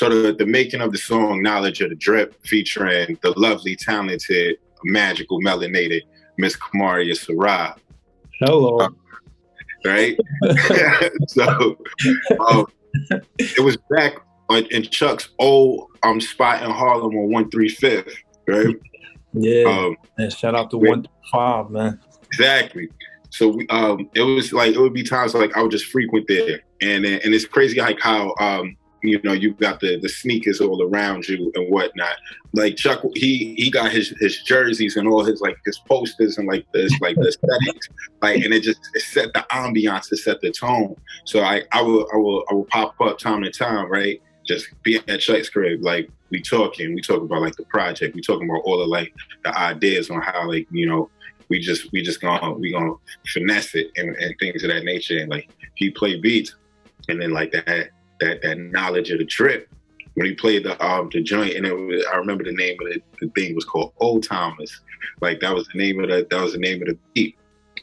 So the making of the song Knowledge of the Drip, featuring the lovely, talented, magical, melanated Miss Kamaria Sarai. Hello. Right? So it was back in Chuck's old spot in Harlem on 135th, right? Yeah. And shout out to 135, man. Exactly. So it was like, it would be times like I would just frequent there, and it's crazy like how you know, you've got the sneakers all around you and whatnot. Like Chuck, he got his jerseys and all his like his posters and like the aesthetics, like, and it set the ambiance, it set the tone. So I will pop up time to time, right? Just be at Chuck's crib, like we talk about like the project, we talking about all of like the ideas on how, like, you know, we gonna finesse it and things of that nature. And like he played beats, and then like that knowledge of the drip when he played the joint, and I remember the name of the thing was called Old Timers. Like that was the name of the beat.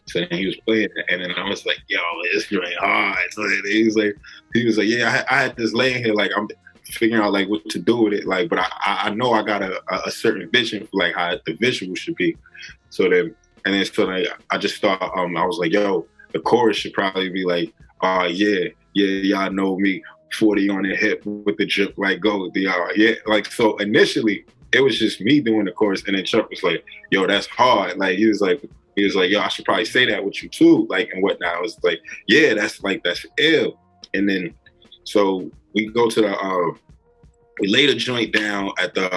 So then he was playing it, and then I was like, yo, this joint hard. So he was like, yeah, I had this laying here, like I'm figuring out like what to do with it, like, but I know I got a certain vision for like how the visual should be. So then I just thought, I was like, yo, the chorus should probably be like, yeah, y'all know me, 40 on the hip with the drip like gold, yeah. Like, so initially it was just me doing the chorus, and then Chuck was like, yo, that's hard. Like he was like, yo, I should probably say that with you too, like, and whatnot. I was like, yeah, that's ill. And then so we go to we laid a joint down at the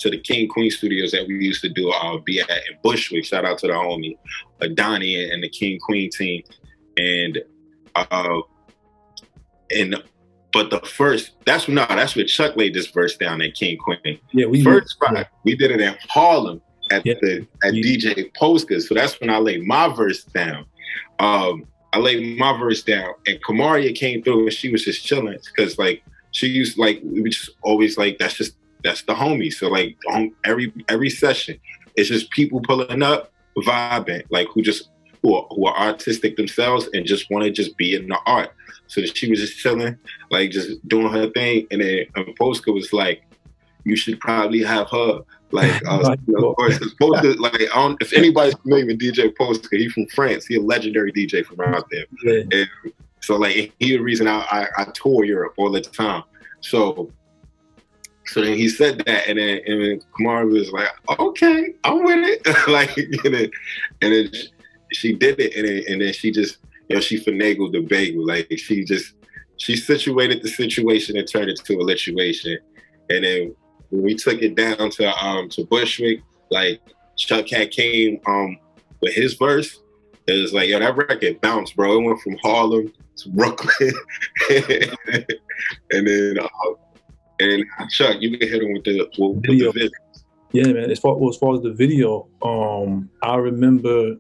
to the King Queen Studios that we used to do be at in Bushwick. Shout out to the homie Donnie and the King Queen team. But the first, that's where Chuck laid this verse down at King Queen. Yeah, we did it in Harlem at DJ Polska. So that's when I laid my verse down. I laid my verse down, and Kamaria came through, and she was just chilling because like she used, like, we just always like, that's the homie. So like every session, it's just people pulling up, vibing, like who are artistic themselves and just want to just be in the art. So she was just chilling, like just doing her thing, and then Polska was like, you should probably have her. Like, of course, Polska, like, if anybody's familiar with DJ Polska, he's from France. He's a legendary DJ from out there. Yeah. And so, like, he's the reason I tour Europe all the time. So then he said that, and then Kamaria was like, okay, I'm with it. Like, and then she did it, and then she just, you know, she finagled the bagel. Like, she situated the situation and turned it to a lituation. And then when we took it down to Bushwick, like, Chuck came with his verse. It was like, yo, that record bounced, bro. It went from Harlem to Brooklyn. and then Chuck, you can hit him with the video. Yeah, man. As far as the video, I remember,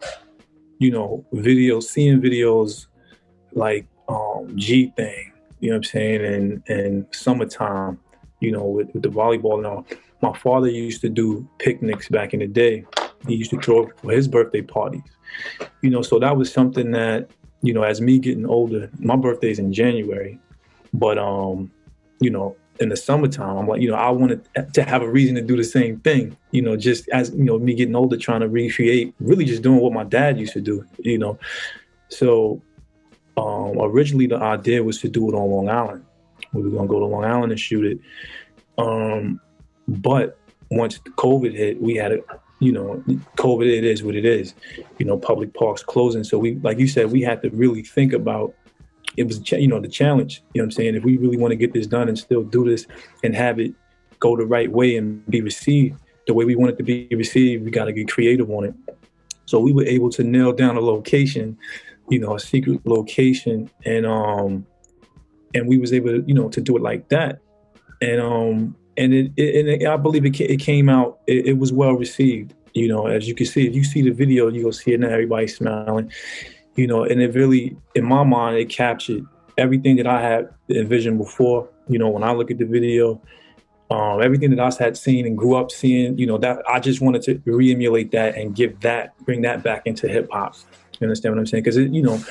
you know, seeing videos like G thing, you know what I'm saying, and Summertime, you know, with the volleyball and all. My father used to do picnics back in the day. He used to throw for his birthday parties, you know, so that was something that, you know, as me getting older, my birthday's in January, but you know, in the summertime, I'm like, you know, I wanted to have a reason to do the same thing, you know, just as, you know, me getting older, trying to recreate, really just doing what my dad used to do, you know. So originally the idea was to do it on Long Island. We were gonna go to Long Island and shoot it. But once COVID hit, we had you know, COVID, it is what it is, you know, public parks closing. So we, like you said, we had to really think about, it was, you know, the challenge, you know what I'm saying? If we really want to get this done and still do this and have it go the right way and be received the way we want it to be received, we got to get creative on it. So we were able to nail down a location, you know, a secret location, and we was able to, you know, to do it like that. And I believe it came out, it was well received, you know, as you can see. If you see the video, you go see it now, everybody's smiling, you know, and it really, in my mind, it captured everything that I had envisioned before. You know, when I look at the video, everything that I had seen and grew up seeing, you know, that I just wanted to re-emulate that and bring that back into hip hop. You understand what I'm saying? Because, you know,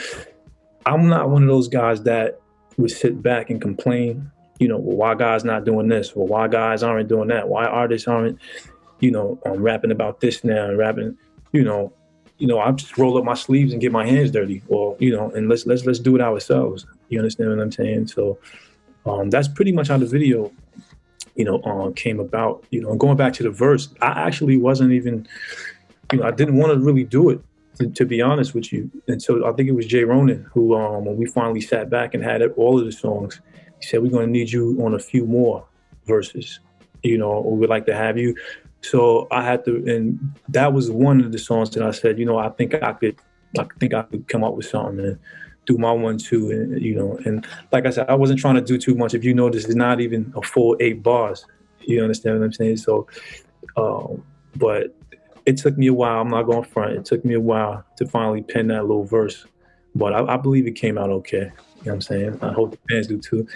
I'm not one of those guys that would sit back and complain you know, well, why guys not doing this, or why guys aren't doing that, why artists aren't, you know, rapping about this now and rapping, you know, I just roll up my sleeves and get my hands dirty, or you know, and let's do it ourselves. You understand what I'm saying? So that's pretty much how the video, you know, came about. You know, going back to the verse, I actually wasn't even, you know, I didn't want to really do it, to be honest with you. And so I think it was Jay Ronan who, when we finally sat back and had all of the songs, he said, we're going to need you on a few more verses, you know, we would like to have you. So I had to, and that was one of the songs that I said, you know, I think I could come up with something and do my 1-2, and you know, and like I said, I wasn't trying to do too much. If you notice, it's not even a full 8 bars. You understand what I'm saying? So, but it took me a while. I'm not going front. It took me a while to finally pen that little verse, but I believe it came out okay. You know what I'm saying? I hope the fans do too.